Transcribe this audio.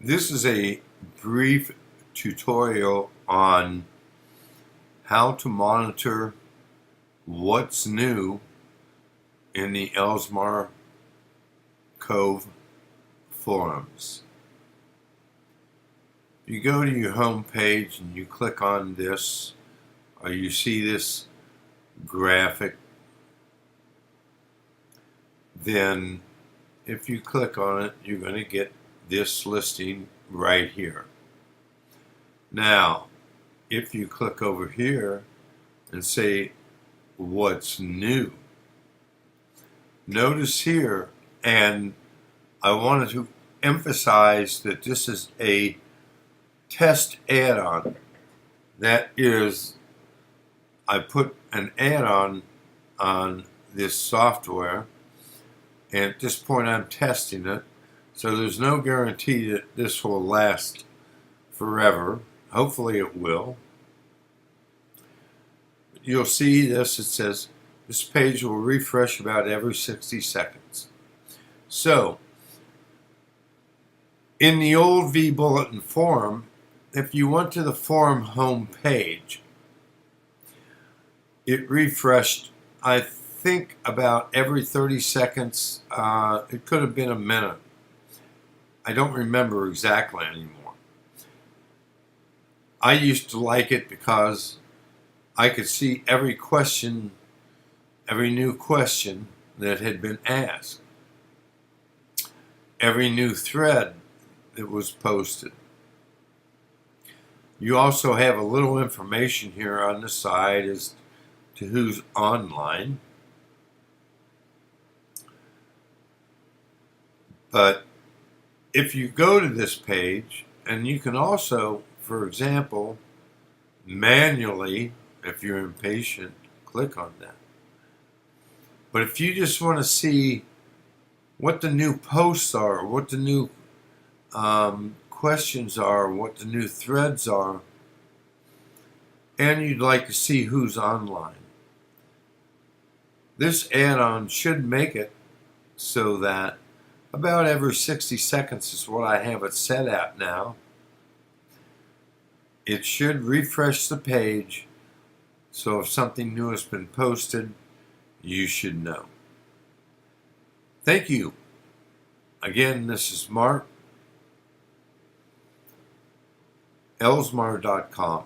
This is a brief tutorial on how to monitor what's new in the Elsmar Cove forums. You go to your home page and you click on this, or you see this graphic. Then if you click on it, you're going to get this listing right here. Now, if you click over here and say what's new, notice here, and I wanted to emphasize that this is a test add-on. That is, I put an add-on on this software, and at this point I'm testing it, so there's no guarantee that this will last forever. Hopefully it will. You'll see this, it says this page will refresh about every 60 seconds. So in the old vBulletin forum, if you went to the forum home page, it refreshed, I think, about every 30 seconds. It could have been a minute. I don't remember exactly anymore. I used to like it because I could see every question, every new question that had been asked, every new thread that was posted. You also have a little information here on the side as to who's online. But if you go to this page, and you can also, for example, manually, if you're impatient, click on that. But if you just want to see what the new posts are, what the new questions are, what the new threads are, and you'd like to see who's online, this add-on should make it so that about every 60 seconds is what I have it set at now. It should refresh the page, so if something new has been posted, you should know. Thank you. Again, this is Mark, Elsmar.com.